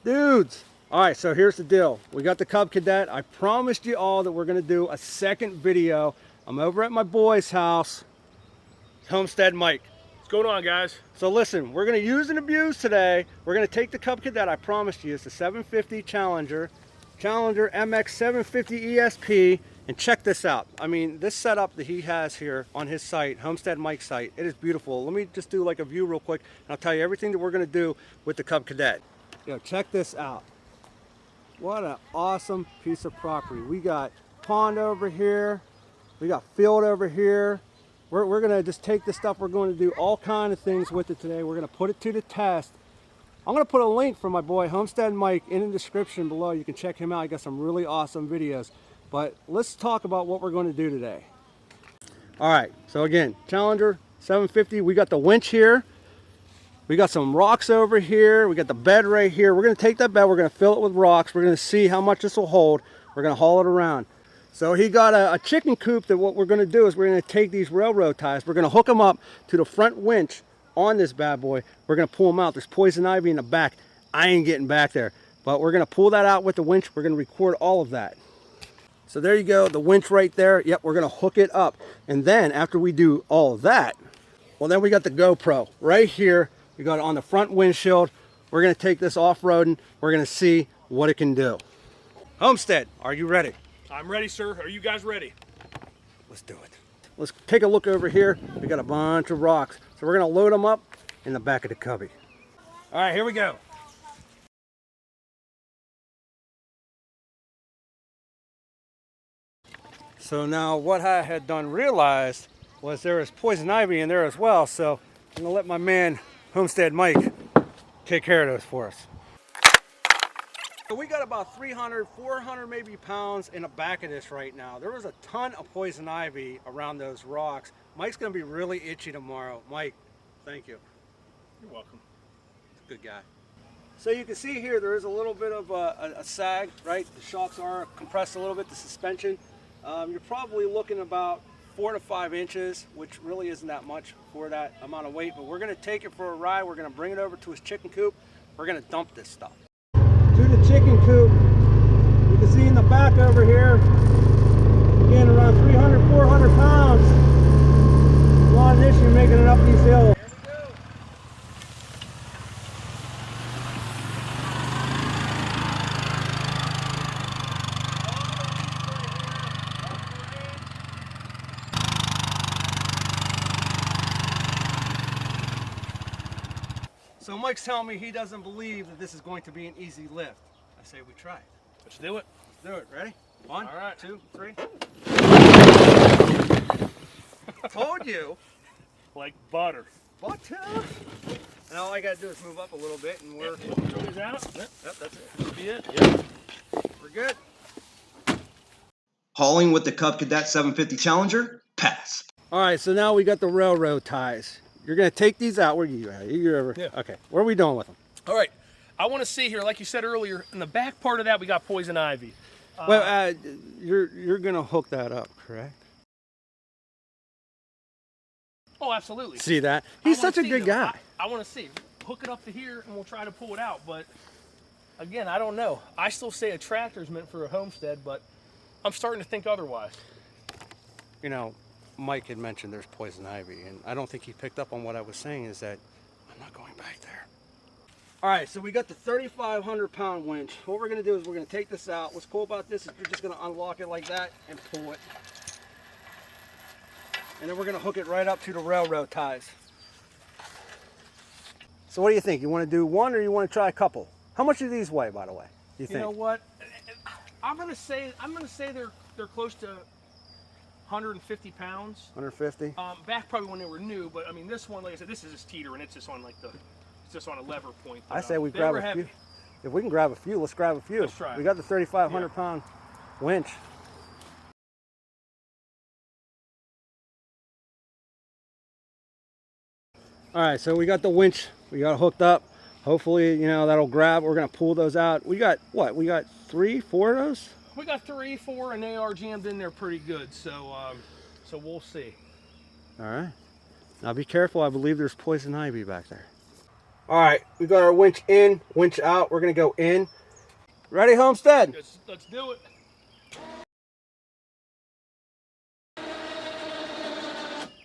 Dudes, all right, so here's the deal. We got the Cub Cadet. I promised you all that we're gonna do a second video. I'm over at my boy's house, Homestead Mike. What's going on, guys? So listen, we're gonna use and abuse today. We're gonna take the Cub Cadet, I promised you. It's the 750 Challenger MX 750 ESP, and check this out. I mean, this setup that he has here on his site, Homestead Mike's site, it is beautiful. Let me just do like a view real quick, and I'll tell you everything that we're gonna do with the Cub Cadet. Yo, check this out. What an awesome piece of property. We got pond over here. We got field over here. We're gonna just take this stuff. We're going to do all kind of things with it today. We're gonna put it to the test. I'm gonna put a link for my boy Homestead Mike in the description below. You can check him out. He got some really awesome videos. But let's talk about what we're going to do today. All right, so again, Challenger 750. We got the winch here. We got some rocks over here. We got the bed right here. We're gonna take that bed, we're gonna fill it with rocks. We're gonna see how much this will hold. We're gonna haul it around. So he got a chicken coop that what we're gonna do is we're gonna take these railroad ties. We're gonna hook them up to the front winch on this bad boy. We're gonna pull them out. There's poison ivy in the back. I ain't getting back there, but we're gonna pull that out with the winch. We're gonna record all of that. So there you go, the winch right there. Yep, we're gonna hook it up. And then after we do all of that, well, then we got the GoPro right here. We got it on the front windshield. We're gonna take this off-roading. We're gonna see what it can do. Homestead, are you ready? I'm ready, sir. Are you guys ready? Let's do it. Let's take a look over here. We got a bunch of rocks. So we're gonna load them up in the back of the cubby. All right, here we go. So now what I had done realized was there was poison ivy in there as well. So I'm gonna let my man Homestead Mike take care of those for us. So we got about 300, 400 maybe pounds in the back of this right now. There was a ton of poison ivy around those rocks. Mike's gonna be really itchy tomorrow. Mike, thank you. You're welcome. He's a good guy. So you can see here there is a little bit of a sag, right? The shocks are compressed a little bit, the suspension. You're probably looking about 4 to 5 inches, which really isn't that much for that amount of weight, but we're gonna take it for a ride. We're gonna bring it over to his chicken coop. We're gonna dump this stuff. To the chicken coop, you can see in the back over here, again around 300, 400 pounds. A lot of issue making it up these hills. So Mike's telling me he doesn't believe that this is going to be an easy lift. I say we try it. Let's do it. Let's do it. Ready? 1, All right. 2, 3. Told you. Like butter. Butter. And all I got to do is move up a little bit and we're... Throw these out. Yep, that's it. Should be it. Yep. We're good. Hauling with the Cub Cadet 750 Challenger, pass. All right, so now we got the railroad ties. You're gonna take these out. Where you at? You ever? Yeah. Okay. What are we doing with them? All right. I want to see here, like you said earlier, in the back part of that we got poison ivy. Well, you're gonna hook that up, correct? Oh, absolutely. See that? He's such a good guy. I want to see. Hook it up to here and we'll try to pull it out. But again, I don't know. I still say a tractor's meant for a homestead, but I'm starting to think otherwise. You know, Mike had mentioned there's poison ivy, and I don't think he picked up on what I was saying is that I'm not going back there. All right, so we got the 3,500 pound winch. What we're gonna do is we're gonna take this out. What's cool about this is you're just gonna unlock it like that and pull it. And then we're gonna hook it right up to the railroad ties. So what do you think? You wanna do one or you wanna try a couple? How much do these weigh, by the way? Do you think? You know what? I'm gonna say they're close to 150 pounds. 150? Back probably when they were new, but I mean this one, like I said, this is just teeter and it's just on it's just on a lever point. But, I say we grab a few. If we can grab a few, let's grab a few. Let's try it. We got the 3,500 pound winch. All right, so we got the winch. We got it hooked up. Hopefully, you know, that'll grab. We're gonna pull those out. We got what? We got 3, 4 of those? We got 3, 4, and they are jammed in there pretty good. So, so we'll see. All right. Now be careful. I believe there's poison ivy back there. All right, we got our winch in, winch out. We're gonna go in. Ready, Homestead? Let's do it.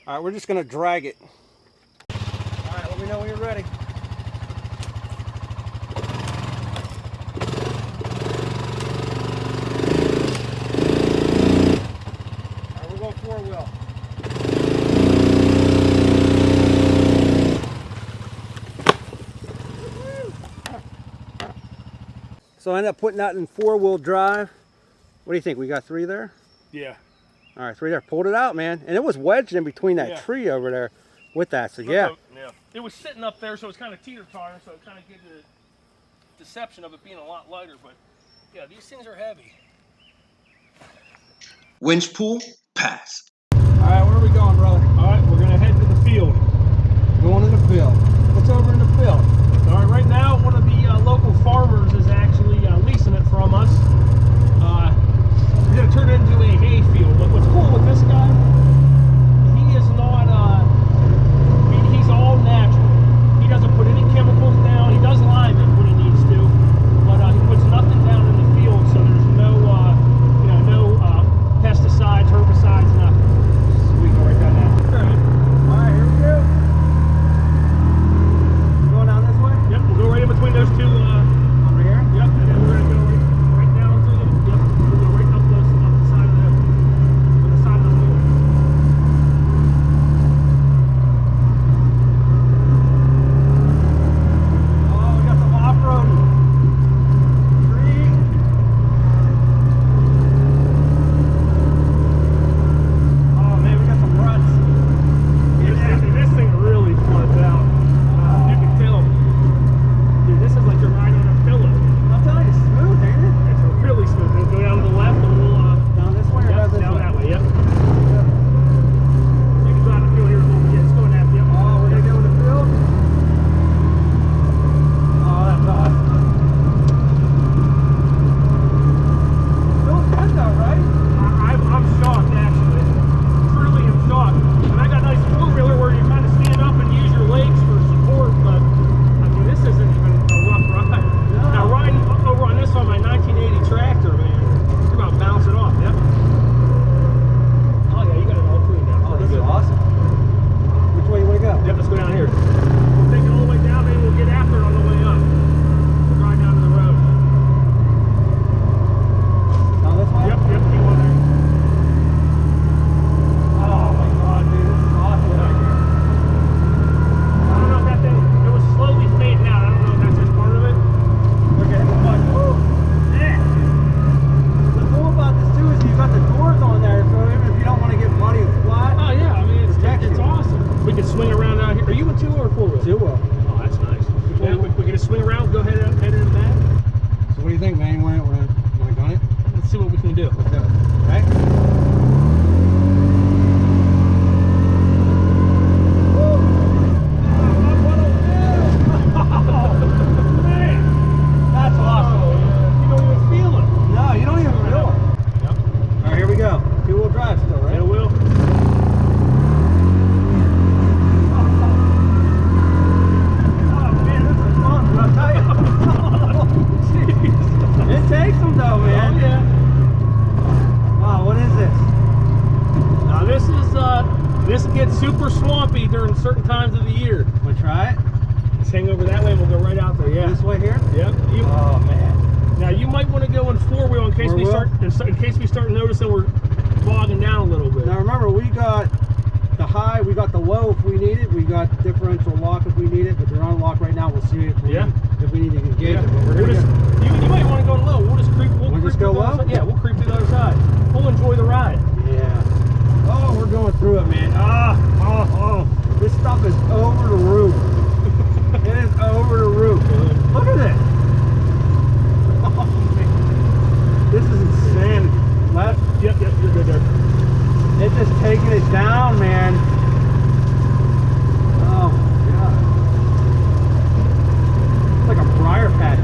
All right, we're just gonna drag it. All right, let me know when you're ready. All right, we're going 4-wheel. So I ended up putting that in 4-wheel drive. What do you think? We got 3 there? Yeah. All right, 3 there. Pulled it out, man. And it was wedged in between that tree over there with that. So yeah. Yeah. It was sitting up there, so it's kind of teeter-tottering, so it kind of gives the deception of it being a lot lighter. But yeah, these things are heavy. Winch pull, pass. All right, where are we going, brother? All right, we're gonna head to the field. Going to the field. What's over in the field? All right, right now one of the local farmers is actually leasing it from us. We're gonna turn it into a hay field. But what's cool with this guy, he is not. He's all natural. He doesn't put any chemicals down. He does lime it when he needs to, but he puts nothing down in the field. So there's no, no pesticides, herbicides, nothing. We go right down there. All right, here we go. Going down this way? Yep, we'll go right in between those two. Over here? Yep, and then we're gonna go right down through them. Yep, we'll go right up the side of the field. Oh, we got some off-road tree. Oh man, we got some ruts. This thing really floods out. You can tell. Dude, this is like you're riding on a pillow. I'm telling you, it's smooth, ain't it? It's really smooth. We'll go down to the left and we'll Down this way or yep, down this down way? that way. Yep. You can go out the field here a little bit. It's going that. Yep. Oh, we're gonna go in the field? Oh, that's awesome. Feels good though, right? I'm shocked actually. Truly am shocked. And I got a nice 4-wheeler where you kind of stand up and use your legs for support, but I mean this isn't even a rough ride. No. Now riding over on this on my 1980 tractor, man, you're about to bounce it off. Yep. Oh yeah, you got it all cleaned out. Oh, Pretty this is good. awesome. Which way you wanna go? Yep, let's go down here. We'll take it all the way down, maybe we'll get after it on the way up. We'll drive down to the road. Down this way? Yep, keep on there. Oh my god, dude, this is awesome right here. I don't know if that thing, it was slowly fading out. I don't know if that's just part of it. We're getting the fun. Woo! Yeah. What's cool about this too is you've got the doors on there, so even if you don't want to get muddy and flat, Oh yeah, I mean, it's Protection. awesome. We can swing around out here. Are you in 2 or 4-wheel? 2-wheel. Oh, that's nice. Yeah, we can just swing around, go ahead in the back. So what do you think, man? You want to gun it? Let's see what we can do. Let's do it. Okay? That's awesome. You don't even feel it. No, you don't even feel it. Yep. All right, here we go. 2-wheel drive still, right? It will. Oh man, this is fun, I'll tell you. Jeez. It takes them though, man. Oh yeah. Wow, what is this? Now this gets super swampy during certain times of the year. Want to try it? Let's hang over that way and we'll go right out there. Yeah. This way here? Yep. Oh man. Now you might want to go in 4-wheel in case we 4-wheel? start in case we start noticing we're bogging down a little bit. Now remember, we got the high, we got the low if we need it, we got differential lock if we need it, but they're on lock right now. We'll see if we, if we need to engage Yeah. it. But we're We'll gonna just, you might want to go low. We'll just creep. We'll just creep go to the other low? side. Yeah, we'll creep to the other side. We'll enjoy the ride. Yeah. Oh, we're going through it, man. This stuff is over the roof. It is over the roof. Look at this. Oh, man. This is insanity. Left. Yep, you're good there. It's just taking it down, man. Oh my god. It's like a briar patch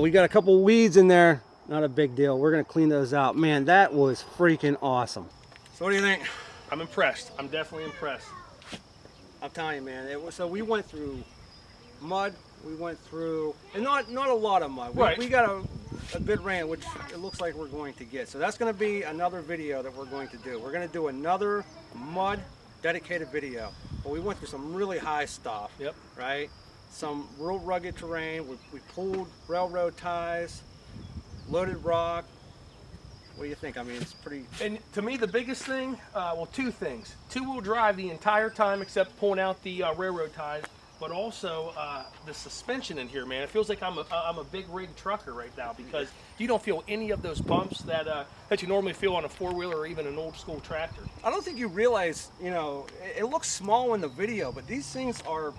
we got a couple weeds in there. Not a big deal. We're gonna clean those out. Man, that was freaking awesome. So what do you think? I'm impressed. I'm definitely impressed. I'm telling you, man. So we went through mud. We went through, and not a lot of mud. Right. We got a good rain, which it looks like we're going to get. So that's going to be another video that we're going to do. We're going to do another mud dedicated video. But we went through some really high stuff. Yep. Right. Some real rugged terrain. We pulled railroad ties, loaded rock. What do you think? I mean, it's pretty. And to me, the biggest thing, well, two things. Two-wheel drive the entire time except pulling out the railroad ties, but also the suspension in here, man. It feels like I'm a big rig trucker right now because you don't feel any of those bumps that you normally feel on a four-wheeler or even an old-school tractor. I don't think you realize, you know, it looks small in the video, but these things are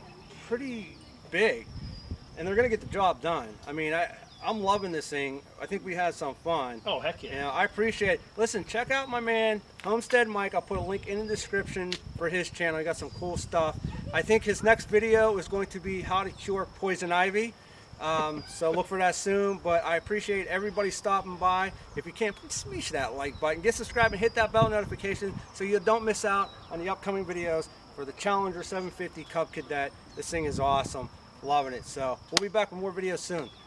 pretty big, and they're gonna get the job done. I mean, I'm loving this thing. I think we had some fun. Oh, heck yeah. You know, I appreciate it. Listen, check out my man, Homestead Mike. I'll put a link in the description for his channel. He got some cool stuff. I think his next video is going to be how to cure poison ivy. So look for that soon. But I appreciate everybody stopping by. If you can, please smash that like button. Get subscribed and hit that bell notification so you don't miss out on the upcoming videos for the Challenger 750 Cub Cadet. This thing is awesome. Loving it. So we'll be back with more videos soon.